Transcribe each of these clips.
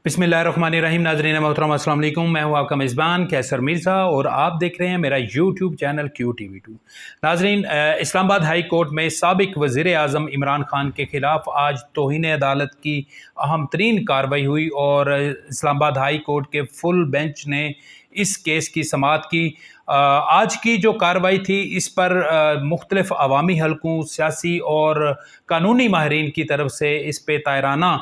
बिस्मिल्लाहिर्रहमानिर्रहीम। नाज़रीन मोहतरम अस्सलाम वालेकुम। मैं हूं आपका मेज़बान कैसर मिर्ज़ा और आप देख रहे हैं मेरा यूट्यूब चैनल QTV2। नाज़रीन, इस्लामाबाद हाई कोर्ट में साबिक़ वज़ीर आज़म इमरान खान के ख़िलाफ़ आज तौहीन अदालत की अहम तरीन कार्रवाई हुई और इस्लामाबाद हाई कोर्ट के फुल बेंच ने इस केस की समाअत की। आज की जो कार्रवाई थी इस पर मुख्तलिफ़ अवामी हलकों, सियासी और कानूनी माहिरीन की तरफ से इस पे तायराना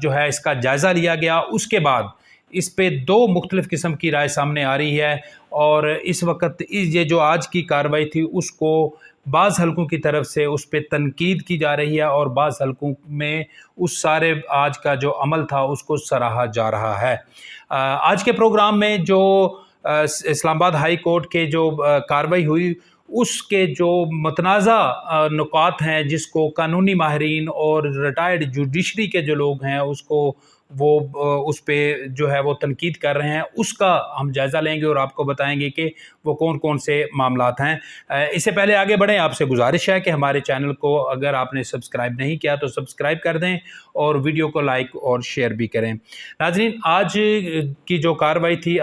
जो है इसका जायज़ा लिया गया। उसके बाद इस पे दो मुख्तलिफ़ किस्म की राय सामने आ रही है और इस वक्त ये जो आज की कार्रवाई थी उसको बाज़ हलकों की तरफ से उस पर तनकीद की जा रही है और बाज़ हलकों में उस सारे आज का जो अमल था उसको सराहा जा रहा है। आज के प्रोग्राम में जो इस्लामाबाद हाई कोर्ट के जो कार्रवाई हुई उसके जो मतनाज़ा नुकात हैं जिसको कानूनी माहिरीन और रिटायर्ड जुडिशरी के जो लोग हैं उसको वो उस पे जो है वो तनकीद कर रहे हैं, उसका हम जायज़ा लेंगे और आपको बताएंगे कि वो कौन कौन से मामलात हैं। इससे पहले आगे बढ़ें, आपसे गुजारिश है कि हमारे चैनल को अगर आपने सब्सक्राइब नहीं किया तो सब्सक्राइब कर दें और वीडियो को लाइक और शेयर भी करें। नाज़रीन, आज की जो कार्रवाई थी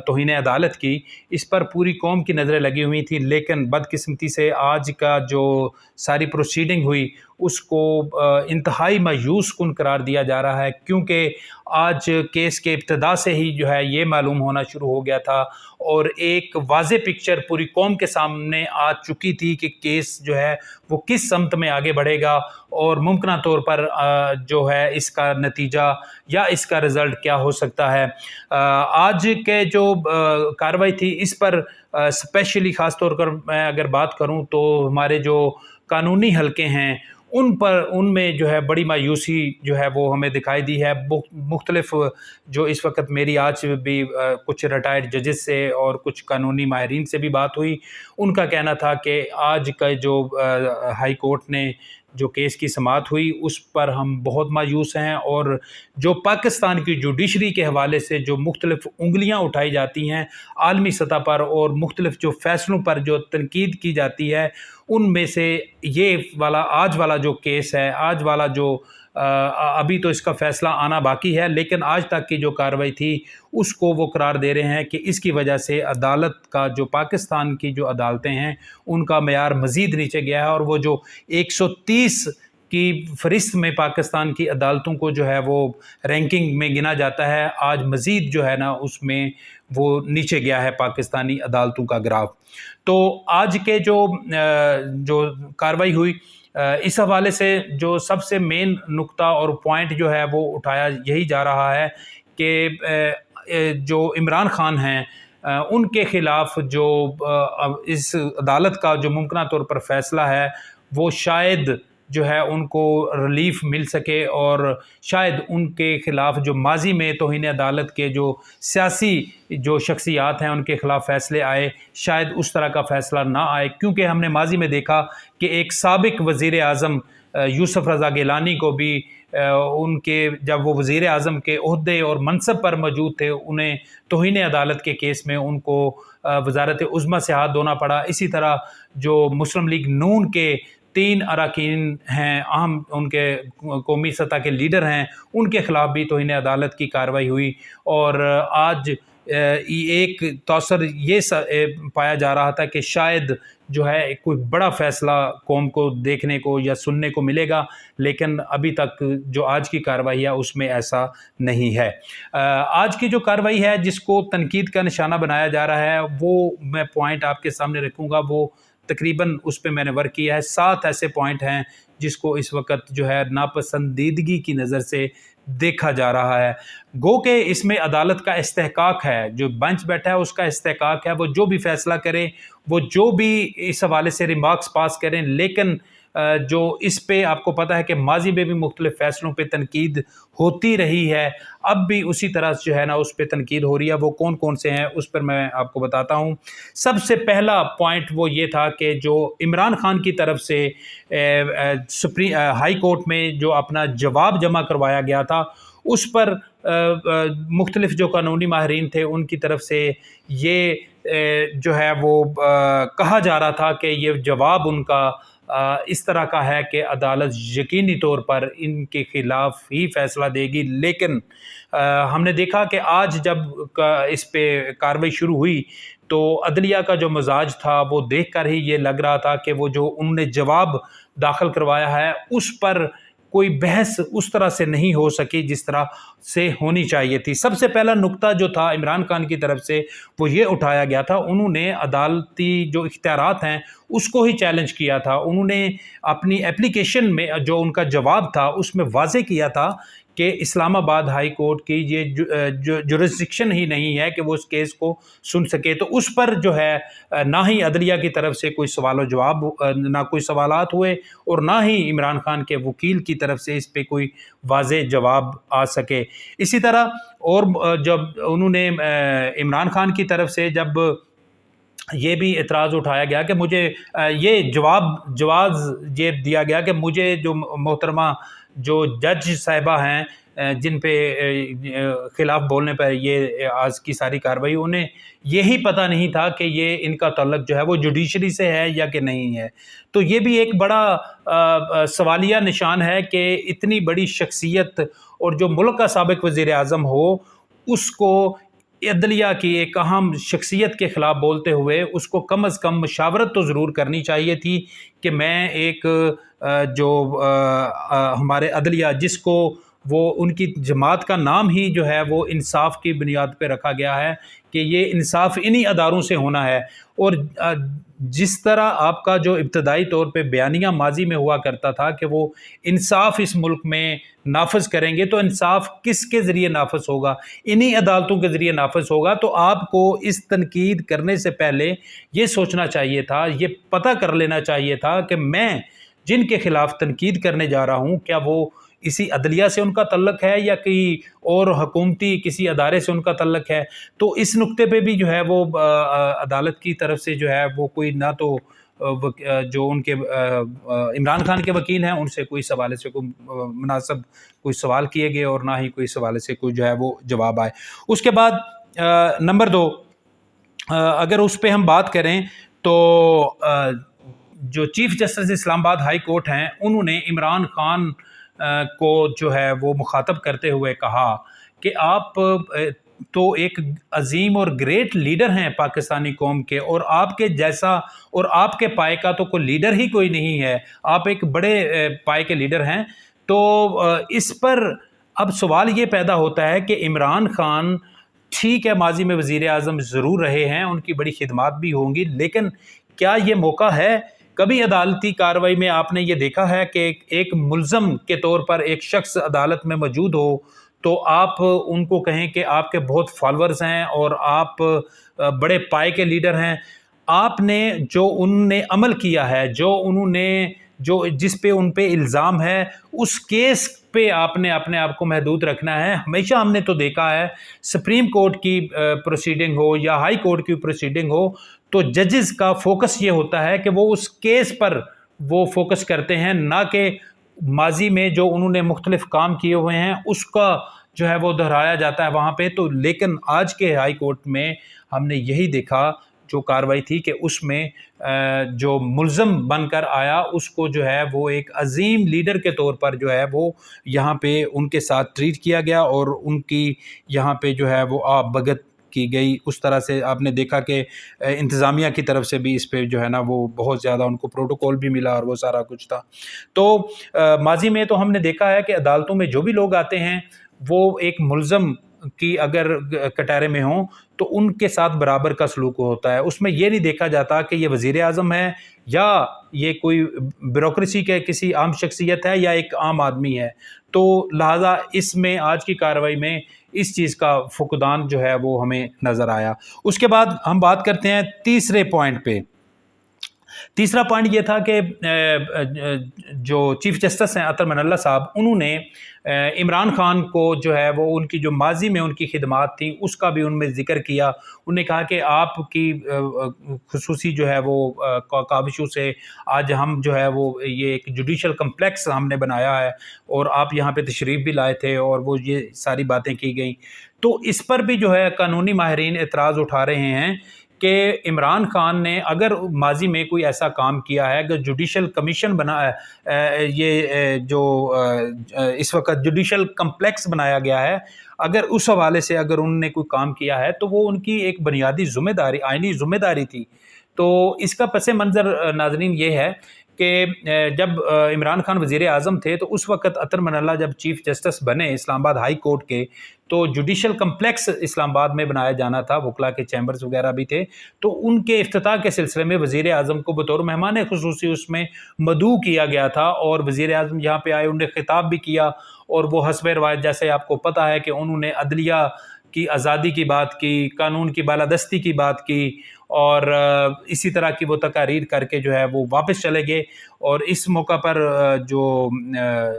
तौहीन अदालत की, इस पर पूरी कौम की नज़रें लगी हुई थी, लेकिन बदकिस्मती से आज का जो सारी प्रोसीडिंग हुई उसको इंतहाई मायूस कुन करार दिया जा रहा है, क्योंकि आज केस के इब्तदा से ही जो है ये मालूम होना शुरू हो गया था और एक वाज़े पिक्चर पूरी कौम के सामने आ चुकी थी कि केस जो है वो किस समत में आगे बढ़ेगा और मुमकिन तौर पर जो है इसका नतीजा या इसका रिज़ल्ट क्या हो सकता है। आज के जो कार्रवाई थी इस पर स्पेशली ख़ास तौर पर मैं अगर बात करूं तो हमारे जो कानूनी हलके हैं उनमें जो है बड़ी मायूसी जो है वो हमें दिखाई दी है। मुख्तलिफ जो इस वक्त मेरी आज भी कुछ रिटायर्ड जजेस से और कुछ कानूनी माहिरीन से भी बात हुई, उनका कहना था कि आज का जो हाई कोर्ट ने जो केस की समाअत हुई उस पर हम बहुत मायूस हैं और जो पाकिस्तान की जुडिशरी के हवाले से जो मुख्तलिफ उंगलियां उठाई जाती हैं आलमी सतह पर और मुख्तलिफ जो फ़ैसलों पर जो तनकीद की जाती है, उनमें से ये वाला आज वाला जो केस है, आज वाला जो अभी तो इसका फ़ैसला आना बाकी है, लेकिन आज तक की जो कार्रवाई थी उसको वो करार दे रहे हैं कि इसकी वजह से अदालत का जो पाकिस्तान की जो अदालतें हैं उनका मेयार मज़ीद नीचे गया है और वो जो 130 की फ़हरिस्त में पाकिस्तान की अदालतों को जो है वो रैंकिंग में गिना जाता है, आज मज़ीद जो है ना उसमें वो नीचे गया है पाकिस्तानी अदालतों का ग्राफ। तो आज के जो कार्रवाई हुई इस हवाले से जो सबसे मेन नुक्ता और पॉइंट जो है वो उठाया यही जा रहा है कि जो इमरान खान हैं उनके ख़िलाफ़ जो इस अदालत का जो मुमकिन तौर पर फ़ैसला है वो शायद जो है उनको रिलीफ मिल सके और शायद उनके ख़िलाफ़ जो माजी में तौहीन अदालत के जो सियासी जो शख्सियात हैं उनके ख़िलाफ़ फ़ैसले आए, शायद उस तरह का फ़ैसला ना आए, क्योंकि हमने माजी में देखा कि एक साबिक़ वज़ीर आज़म यूसुफ रज़ा गिलानी को भी उनके जब वो वज़ीर आज़म के ओहदे और मनसब पर मौजूद थे उन्हें तौहीन अदालत के केस में उनको वज़ारत उज़्मा से हाथ धोना पड़ा। इसी तरह जो मुस्लिम लीग नून के 3 अरकान हैं, अहम उनके कौमी सतह के लीडर हैं, उनके ख़िलाफ़ भी तौहीन अदालत की कार्रवाई हुई और आज एक तौसर ये पाया जा रहा था कि शायद जो है कोई बड़ा फ़ैसला कौम को देखने को या सुनने को मिलेगा, लेकिन अभी तक जो आज की कार्रवाई है उसमें ऐसा नहीं है। आज की जो कार्रवाई है जिसको तनकीद का निशाना बनाया जा रहा है वो मैं पॉइंट आपके सामने रखूँगा, वो तकरीबन उस पे मैंने वर्क किया है। 7 ऐसे पॉइंट हैं जिसको इस वक्त जो है नापसंदीदगी की नज़र से देखा जा रहा है। गो के इसमें अदालत का इस्तेहकाक है, जो बेंच बैठा है उसका इस्तेहकाक है, वो जो भी फ़ैसला करे, वो जो भी इस हवाले से रिमार्क्स पास करें, लेकिन जो इस पे आपको पता है कि माजी में भी मुख्तलिफ़ फ़ैसलों पे तनकीद होती रही है, अब भी उसी तरह जो है ना उस पे तनकीद हो रही है। वो कौन कौन से हैं उस पर मैं आपको बताता हूँ। सबसे पहला पॉइंट वो ये था कि जो इमरान खान की तरफ से हाई कोर्ट में जो अपना जवाब जमा करवाया गया था उस पर मुख्तलिफ़ जो कानूनी माहिरीन थे उनकी तरफ से ये जो है वो कहा जा रहा था कि ये जवाब उनका इस तरह का है कि अदालत यकीनी तौर पर इनके ख़िलाफ़ ही फ़ैसला देगी। लेकिन हमने देखा कि आज जब इस पे कार्रवाई शुरू हुई तो अदलिया का जो मिजाज था वो देखकर ही ये लग रहा था कि वो जो उन्होंने जवाब दाखिल करवाया है उस पर कोई बहस उस तरह से नहीं हो सकी जिस तरह से होनी चाहिए थी। सबसे पहला नुक्ता जो था इमरान खान की तरफ से वो ये उठाया गया था, उन्होंने अदालती जो इख्तियारात हैं उसको ही चैलेंज किया था। उन्होंने अपनी एप्लीकेशन में जो उनका जवाब था उसमें वाज़ेह किया था कि इस्लामाबाद हाई कोर्ट की ये जुरिस्डिक्शन ही नहीं है कि वो उस केस को सुन सके। तो उस पर जो है ना ही अदलिया की तरफ से कोई सवाल जवाब, ना कोई सवालात हुए और ना ही इमरान खान के वकील की तरफ से इस पे कोई वाज़ेह जवाब आ सके। इसी तरह और जब उन्होंने इमरान खान की तरफ से जब ये भी एतराज़ उठाया गया कि मुझे ये जवाब ये दिया गया कि मुझे जो मोहतरमा जो जज साहिबा हैं जिन पे ख़िलाफ़ बोलने पर ये आज की सारी कार्रवाई, उन्हें यही पता नहीं था कि ये इनका तल्लुक़ जो है वो जुडिशरी से है या कि नहीं है। तो ये भी एक बड़ा सवालिया निशान है कि इतनी बड़ी शख्सियत और जो मुल्क का साबिक़ वज़ीर-ए-आज़म हो उसको अदलिया की एक अहम शख्सियत के ख़िलाफ़ बोलते हुए उसको कम अज़ कम मशावरत तो ज़रूर करनी चाहिए थी कि मैं एक जो हमारे अदलिया जिसको वो उनकी जमात का नाम ही जो है वो इंसाफ की बुनियाद पे रखा गया है कि ये इंसाफ इन्हीं अदारों से होना है। और जिस तरह आपका जो इब्तदाई तौर पे बयानिया माजी में हुआ करता था कि वो इंसाफ इस मुल्क में नाफज करेंगे, तो इंसाफ किसके ज़रिए नाफज होगा? इन्हीं अदालतों के ज़रिए नाफज होगा। तो आपको इस तनकीद करने से पहले ये सोचना चाहिए था, ये पता कर लेना चाहिए था कि मैं जिनके ख़िलाफ़ तनकीद करने जा रहा हूँ क्या वो इसी अदलिया से उनका तल्लुक़ है या कहीं और हुकूमती किसी अदारे से उनका तल्लुक़ है। तो इस नुक्ते पे भी जो है वो अदालत की तरफ से जो है वो कोई ना तो जो उनके इमरान खान के वकील हैं उनसे कोई सवाल से कोई मुनासिब कोई सवाल किए गए और ना ही कोई सवाल से कोई जो है वो जवाब आए। उसके बाद नंबर 2 अगर उस पे हम बात करें तो जो chief justice Islamabad high court हैं उन्होंने इमरान खान को जो है वो मुखातब करते हुए कहा कि आप तो एक अजीम और ग्रेट लीडर हैं पाकिस्तानी कौम के, और आपके जैसा और आपके पाए का तो कोई लीडर ही कोई नहीं है, आप एक बड़े पाए के लीडर हैं। तो इस पर अब सवाल ये पैदा होता है कि इमरान खान ठीक है माजी में वज़ीर आज़म ज़रूर रहे हैं, उनकी बड़ी खिदमात भी होंगी, लेकिन क्या ये मौका है? कभी अदालती कार्रवाई में आपने ये देखा है कि एक मुल्ज़म के तौर पर एक शख्स अदालत में मौजूद हो तो आप उनको कहें कि आपके बहुत फॉलोअर्स हैं और आप बड़े पाए के लीडर हैं। आपने जो उनने अमल किया है, जो उन्होंने जो जिस पे उन पे इल्ज़ाम है, उस केस पे आपने अपने आप को महदूद रखना है। हमेशा हमने तो देखा है सुप्रीम कोर्ट की प्रोसीडिंग हो या हाई कोर्ट की प्रोसीडिंग हो तो जजेस का फोकस ये होता है कि वो उस केस पर वो फोकस करते हैं, ना कि माजी में जो उन्होंने मुख्तलिफ काम किए हुए हैं उसका जो है वो दोहराया जाता है वहाँ पे। तो लेकिन आज के हाई कोर्ट में हमने यही देखा जो कार्रवाई थी कि उसमें जो मुल्ज़म बनकर आया उसको जो है वो एक अजीम लीडर के तौर पर जो है वो यहाँ पे उनके साथ ट्रीट किया गया और उनकी यहाँ पे जो है वो भगत की गई। उस तरह से आपने देखा कि इंतज़ामिया की तरफ से भी इस पे जो है ना वो बहुत ज़्यादा उनको प्रोटोकॉल भी मिला और वो सारा कुछ था। तो माजी में तो हमने देखा है कि अदालतों में जो भी लोग आते हैं वो एक मुल्ज़म की अगर कटहरे में हों तो उनके साथ बराबर का सलूक होता है। उसमें ये नहीं देखा जाता कि ये वज़ीर आज़म है या ये कोई ब्यूरोक्रेसी के किसी आम शख्सियत है या एक आम आदमी है। तो लिहाजा इसमें आज की कार्रवाई में इस चीज़ का फुकदान जो है वो हमें नज़र आया। उसके बाद हम बात करते हैं तीसरे पॉइंट पे। तीसरा पॉइंट ये था कि जो चीफ़ जस्टिस हैं अतर मनल्ला साहब, उन्होंने इमरान खान को जो है वो उनकी जो माजी में उनकी खिदमात थी उसका भी उनमें ज़िक्र किया। उन्होंने कहा कि आपकी खुसूसी जो है वो काविशों से आज हम जो है वो ये एक जुडिशल कम्प्लेक्स हमने बनाया है और आप यहाँ पे तशरीफ़ भी लाए थे और वो ये सारी बातें की गई। तो इस पर भी जो है कानूनी माहिरीन एतराज़ उठा रहे हैं कि इमरान खान ने अगर माजी में कोई ऐसा काम किया है, अगर जुडिशल कमीशन बना इस वक्त जुडिशल कम्प्लेक्स बनाया गया है, अगर उस हवाले से अगर उन्होंने कोई काम किया है तो वो उनकी एक बुनियादी जिम्मेदारी, आइनी जिम्मेदारी थी। तो इसका पस मंज़र नाज़रीन ये है कि जब इमरान खान वज़ीर आज़म थे तो उस वक़्त अतर मन अल्लाह जब चीफ़ जस्टिस बने इस्लामाबाद हाई कोर्ट के, तो जुडिशल कम्प्लेक्स इस्लामाबाद में बनाया जाना था, वकला के चैम्बर्स वगैरह भी थे। तो उनके इफ्तिताह के सिलसिले में वज़ीर आज़म को बतौर मेहमान खुसूसी उसमें मदऊ किया गया था और वज़ीर आज़म यहाँ पे आए, उन्होंने खिताब भी किया और वो हस्ब रवायत जैसे आपको पता है कि उन्होंने अदलिया की आज़ादी की बात की, कानून की बालादस्ती की बात की और इसी तरह की वो तकारीर करके जो है वो वापस चले गए। और इस मौका पर जो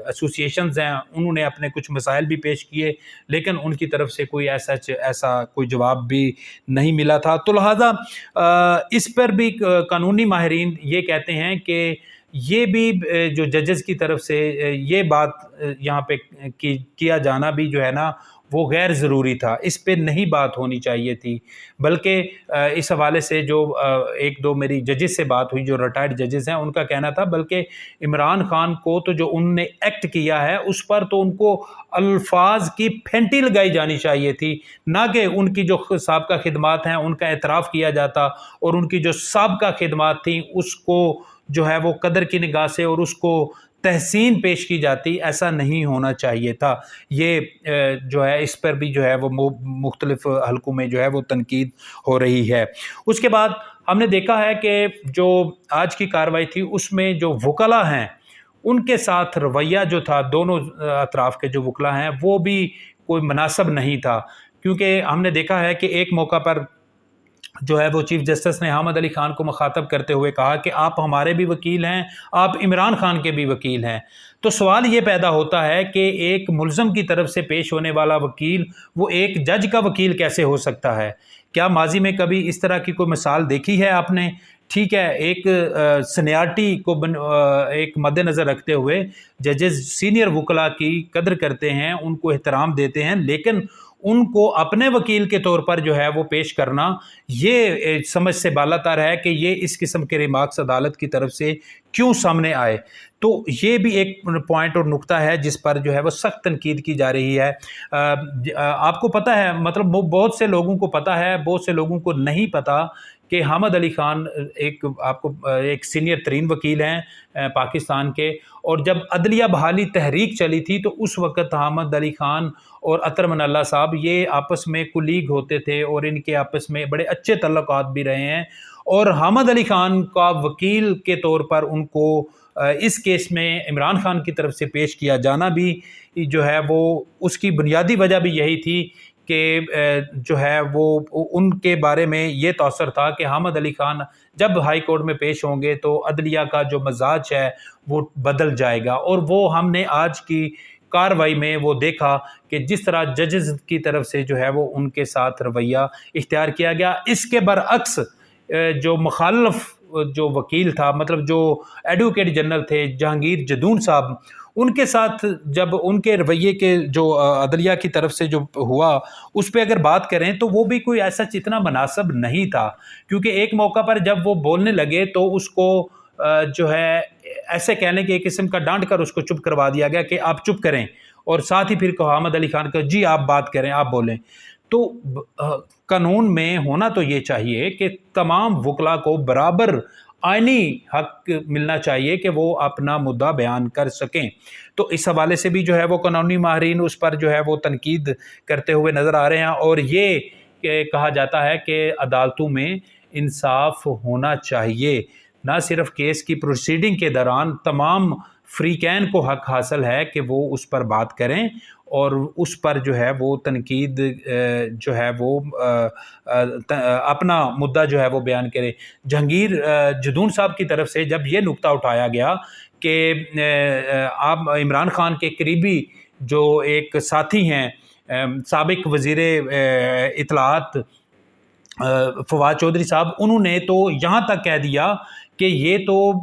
एसोसिएशंस हैं उन्होंने अपने कुछ मसाइल भी पेश किए, लेकिन उनकी तरफ से कोई ऐसा कोई जवाब भी नहीं मिला था। तो लिहाजा इस पर भी कानूनी माहिरीन ये कहते हैं कि ये भी जो जजेस की तरफ से ये बात यहाँ पे किया जाना भी जो है ना वो गैर ज़रूरी था, इस पे नहीं बात होनी चाहिए थी। बल्कि इस हवाले से जो एक दो मेरी जजेस से बात हुई जो रिटायर्ड जजेस हैं, उनका कहना था बल्कि इमरान खान को तो जो उनने एक्ट किया है उस पर तो उनको अल्फाज की फेंटी लगाई जानी चाहिए थी, ना कि उनकी जो साबका खिदमात हैं उनका एतराफ़ किया जाता और उनकी जो साबका खिदमात थी उसको जो है वो कदर की निगाह से और उसको तहसीन पेश की जाती। ऐसा नहीं होना चाहिए था। ये जो है इस पर भी जो है वो मुख्तलिफ हलकों में जो है वो तनकीद हो रही है। उसके बाद हमने देखा है कि जो आज की कार्रवाई थी उसमें जो वकला हैं उनके साथ रवैया जो था दोनों अतराफ़ के जो वकला हैं वो भी कोई मुनासिब नहीं था, क्योंकि हमने देखा है कि एक मौका पर जो है वो चीफ़ जस्टिस ने हामिद अली ख़ान को मुखातब करते हुए कहा कि आप हमारे भी वकील हैं, आप इमरान खान के भी वकील हैं। तो सवाल ये पैदा होता है कि एक मुल्ज़म की तरफ से पेश होने वाला वकील वो एक जज का वकील कैसे हो सकता है? क्या माजी में कभी इस तरह की कोई मिसाल देखी है आपने? ठीक है, एक सीनियरिटी को एक मद्देनज़र रखते हुए जजेस सीनियर वकला की कदर करते हैं, उनको एहतराम देते हैं, लेकिन उनको अपने वकील के तौर पर जो है वो पेश करना ये समझ से बालातर है कि ये इस किस्म के रिमार्क्स अदालत की तरफ से क्यों सामने आए। तो ये भी एक पॉइंट और नुक्ता है जिस पर जो है वो सख्त तनकीद की जा रही है। आपको पता है, मतलब बहुत से लोगों को पता है, बहुत से लोगों को नहीं पता कि हामिद अली ख़ान एक सीनियर तरीन वकील हैं पाकिस्तान के, और जब अदलिया बहाली तहरीक चली थी तो उस वक़्त हामिद अली ख़ान और अतर मन अल्लाह साहब ये आपस में कुलीग होते थे और इनके आपस में बड़े अच्छे तल्लुकात भी रहे हैं। और हामिद अली ख़ान का वकील के तौर पर उनको इस केस में इमरान खान की तरफ से पेश किया जाना भी जो है वो उसकी बुनियादी वजह भी यही थी कि जो है वो उनके बारे में ये तौसर था कि हामिद अली ख़ान जब हाई कोर्ट में पेश होंगे तो अदलिया का जो मजाज है वो बदल जाएगा। और वो हमने आज की कार्रवाई में वो देखा कि जिस तरह जजेस की तरफ से जो है वो उनके साथ रवैया इख्तियार किया गया। इसके बरअक्स जो मुखालफ जो वकील था, मतलब जो एडवोकेट जनरल थे जहांगीर जदून साहब, उनके साथ जब उनके रवैये के जो अदलिया की तरफ से जो हुआ उस पर अगर बात करें तो वो भी कोई ऐसा इतना मुनासिब नहीं था, क्योंकि एक मौका पर जब वो बोलने लगे तो उसको जो है ऐसे कहने के एक किस्म का डांट कर उसको चुप करवा दिया गया कि आप चुप करें, और साथ ही फिर हामिद अली ख़ान का जी आप बात करें, आप बोलें। तो कानून में होना तो ये चाहिए कि तमाम वकला को बराबर आइनी हक मिलना चाहिए कि वो अपना मुद्दा बयान कर सकें। तो इस हवाले से भी जो है वो कानूनी माहिरीन उस पर जो है वो तनकीद करते हुए नज़र आ रहे हैं, और ये कहा जाता है कि अदालतों में इंसाफ होना चाहिए। ना सिर्फ केस की प्रोसीडिंग के दौरान तमाम फ्रीकैन को हक हासिल है कि वो उस पर बात करें और उस पर जो है वो तनकीद जो है वो अपना मुद्दा जो है वो बयान करें। जहांगीर जदून साहब की तरफ से जब ये नुक्ता उठाया गया कि आप इमरान खान के करीबी जो एक साथी हैं साबिक वज़ीरे इत्तलाआत फवाद चौधरी साहब, उन्होंने तो यहाँ तक कह दिया कि ये तो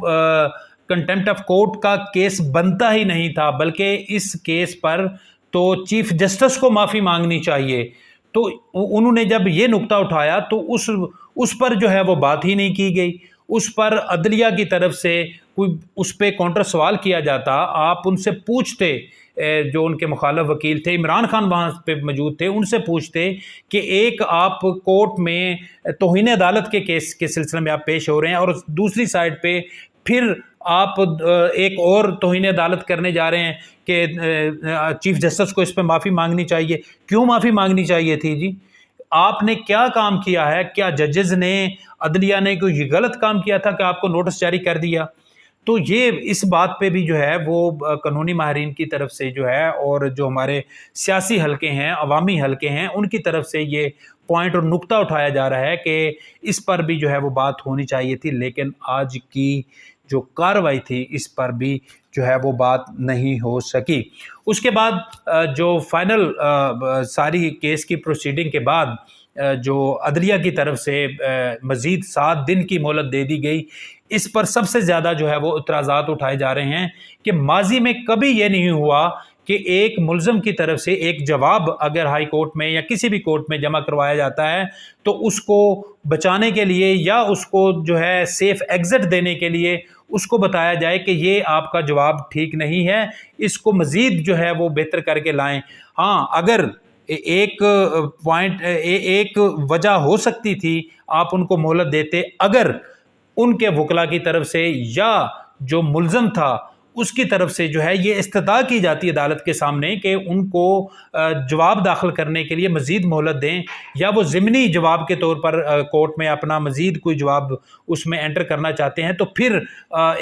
कंटेम्प्ट ऑफ कोर्ट का केस बनता ही नहीं था, बल्कि इस केस पर तो चीफ जस्टिस को माफ़ी मांगनी चाहिए। तो उन्होंने जब ये नुक्ता उठाया तो उस पर जो है वो बात ही नहीं की गई। उस पर अदलिया की तरफ से कोई उस पर काउंटर सवाल किया जाता, आप उनसे पूछते, जो उनके मुखालिफ वकील थे, इमरान खान वहाँ पे मौजूद थे, उनसे पूछते कि एक आप कोर्ट में तौहीन अदालत के केस के सिलसिले में आप पेश हो रहे हैं और दूसरी साइड पे फिर आप एक और तौहीन अदालत करने जा रहे हैं कि चीफ जस्टिस को इस पर माफ़ी मांगनी चाहिए। क्यों माफ़ी मांगनी चाहिए थी जी? आपने क्या काम किया है? क्या जजेस ने, अदलिया ने कोई गलत काम किया था कि आपको नोटिस जारी कर दिया? तो ये इस बात पे भी जो है वो कानूनी माहिरीन की तरफ से जो है, और जो हमारे सियासी हलके हैं, अवामी हलके हैं, उनकी तरफ से ये पॉइंट और नुक्ता उठाया जा रहा है कि इस पर भी जो है वो बात होनी चाहिए थी, लेकिन आज की जो कार्रवाई थी इस पर भी जो है वो बात नहीं हो सकी। उसके बाद जो फाइनल सारी केस की प्रोसीडिंग के बाद जो अदलिया की तरफ से मज़ीद 7 दिन की मोहलत दे दी गई, इस पर सबसे ज़्यादा जो है वो इतराज़ात उठाए जा रहे हैं कि माजी में कभी ये नहीं हुआ कि एक मुल्ज़म की तरफ से एक जवाब अगर हाई कोर्ट में या किसी भी कोर्ट में जमा करवाया जाता है तो उसको बचाने के लिए या उसको जो है सेफ एग्ज़िट देने के लिए उसको बताया जाए कि ये आपका जवाब ठीक नहीं है, इसको मज़ीद जो है वो बेहतर करके लाएं। हाँ, अगर एक पॉइंट एक वजह हो सकती थी, आप उनको मोहलत देते अगर उनके वकला की तरफ से या जो मुल्ज़म था उसकी तरफ से जो है ये इस्तदा की जाती है अदालत के सामने कि उनको जवाब दाखिल करने के लिए मज़ीद मोहलत दें, या वो ज़िमनी जवाब के तौर पर कोर्ट में अपना मज़ीद कोई जवाब उसमें एंटर करना चाहते हैं, तो फिर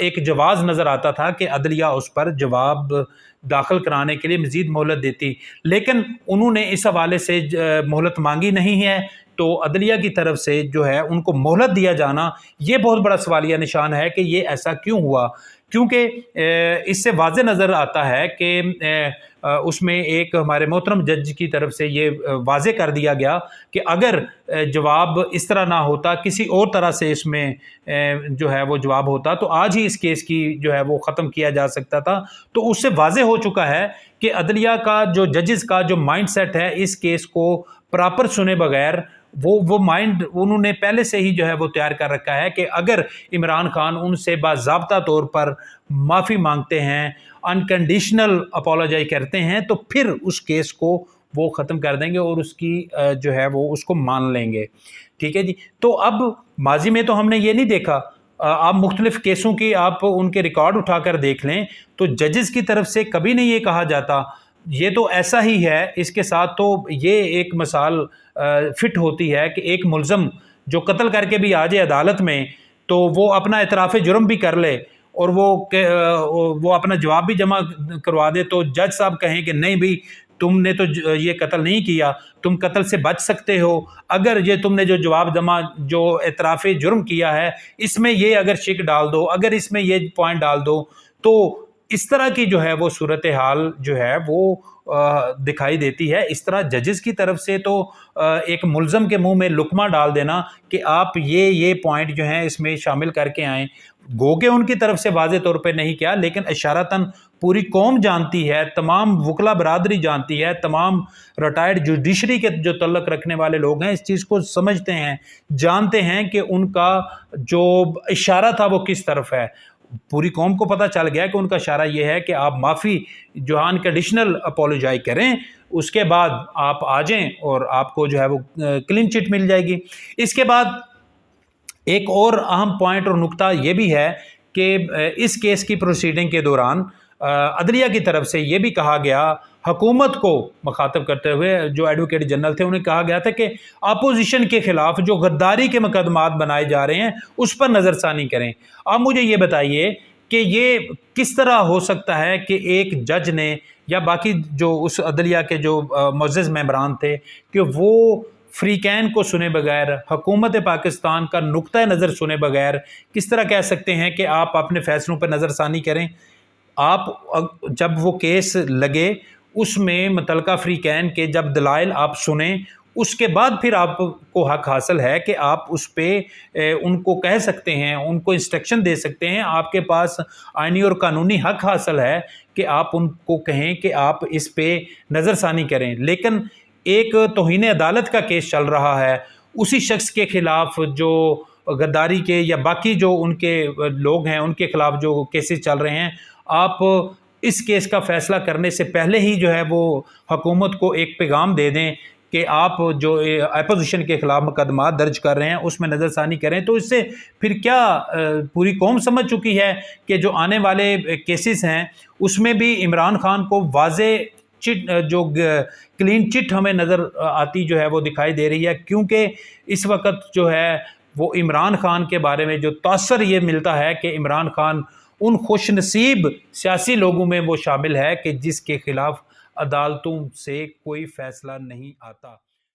एक जवाज़ नज़र आता था कि अदलिया उस पर जवाब दाखिल कराने के लिए मज़ीद मोहलत देती। लेकिन उन्होंने इस हवाले से मोहलत मांगी नहीं है, तो अदलिया की तरफ से जो है उनको मोहलत दिया जाना ये बहुत बड़ा सवालिया निशान है कि ये ऐसा क्यों हुआ। क्योंकि इससे वाज़े नज़र आता है कि उसमें एक हमारे मोहतरम जज की तरफ से ये वाज़े कर दिया गया कि अगर जवाब इस तरह ना होता, किसी और तरह से इसमें जो है वो जवाब होता, तो आज ही इस केस की जो है वो ख़त्म किया जा सकता था। तो उससे वाज़े हो चुका है कि अदलिया का जो जजेस का जो माइंड सेट है इस केस को प्रॉपर सुने बगैर वो माइंड उन्होंने पहले से ही जो है वो तैयार कर रखा है कि अगर इमरान खान उनसे बाज़ाब्ता तौर पर माफ़ी मांगते हैं, अनकंडीशनल अपोलोजाइज करते हैं, तो फिर उस केस को वो ख़त्म कर देंगे और उसकी जो है वो उसको मान लेंगे। ठीक है जी। तो अब माजी में तो हमने ये नहीं देखा, आप मुख्तलिफ़ केसों की आप उनके रिकॉर्ड उठाकर देख लें तो जजेस की तरफ से कभी नहीं ये कहा जाता ये तो ऐसा ही है। इसके साथ तो ये एक मिसाल फिट होती है कि एक मुल्ज़म जो कत्ल करके भी आ जाए अदालत में तो वो अपना इतराफ़ जुर्म भी कर ले और वो अपना जवाब भी जमा करवा दे, तो जज साहब कहें कि नहीं भाई तुमने तो ये कत्ल नहीं किया, तुम कत्ल से बच सकते हो, अगर ये तुमने जो जवाब जमा जो इतराफ़ जुर्म किया है इसमें ये अगर शिक डाल दो, अगर इसमें ये पॉइंट डाल दो, तो इस तरह की जो है वो सूरत हाल जो है वो दिखाई देती है। इस तरह जजेस की तरफ से तो एक मुल्ज़म के मुंह में लुकमा डाल देना कि आप ये पॉइंट जो हैं इसमें शामिल करके आएँ, गो के उनकी तरफ से वाज़े तौर पे नहीं किया, लेकिन इशारतन पूरी कौम जानती है, तमाम वकला बरादरी जानती है, तमाम रिटायर्ड जुडिशरी के जो तल्लक रखने वाले लोग हैं इस चीज़ को समझते हैं, जानते हैं कि उनका जो इशारा था वो किस तरफ है। पूरी कौम को पता चल गया कि उनका इशारा ये है कि आप माफ़ी जो अनकंडीशनल अपोलोजाइज करें, उसके बाद आप आ जाएं और आपको जो है वो क्लीन चिट मिल जाएगी। इसके बाद एक और अहम पॉइंट और नुक्ता ये भी है कि इस केस की प्रोसीडिंग के दौरान अदलिया की तरफ से ये भी कहा गया, हुकूमत को मुखातब करते हुए जो एडवोकेट जनरल थे उन्हें कहा गया था कि अपोजिशन के ख़िलाफ़ जो गद्दारी के मुकदमात बनाए जा रहे हैं उस पर नज़रसानी करें। आप मुझे ये बताइए कि ये किस तरह हो सकता है कि एक जज ने या बाकी जो उस अदलिया के जो मुअज़्ज़ज़ मेंबरान थे कि वो फ्रीकैन को सुने बगैर, हुकूमत पाकिस्तान का नुक्ता नज़र सुने बगैर किस तरह कह सकते हैं कि आप अपने फ़ैसलों पर नज़रसानी करें। आप जब वो केस लगे उसमें मुतलका फ्रीकैन के जब दलाइल आप सुने उसके बाद फिर आपको हक हासिल है कि आप उस पर उनको कह सकते हैं, उनको इंस्ट्रक्शन दे सकते हैं, आपके पास आइनी और कानूनी हक हासिल है कि आप उनको कहें कि आप इस पे नज़रसानी करें। लेकिन एक तौहीन अदालत का केस चल रहा है उसी शख्स के ख़िलाफ़ जो गद्दारी के या बाकी जो उनके लोग हैं उनके ख़िलाफ़ जो केसेस चल रहे हैं, आप इस केस का फ़ैसला करने से पहले ही जो है वो हुकूमत को एक पैगाम दे दें कि आप जो अपोजिशन के ख़िलाफ़ मुकदमा दर्ज कर रहे हैं उसमें नज़रसानी करें। तो इससे फिर क्या पूरी कौम समझ चुकी है कि जो आने वाले केसेस हैं उसमें भी इमरान खान को वाज़े चिट जो क्लीन चिट हमें नज़र आती जो है वो दिखाई दे रही है, क्योंकि इस वक्त जो है वो इमरान खान के बारे में जो तासर ये मिलता है कि इमरान खान उन खुशनसीब सियासी लोगों में वो शामिल है कि जिसके ख़िलाफ़ अदालतों से कोई फ़ैसला नहीं आता।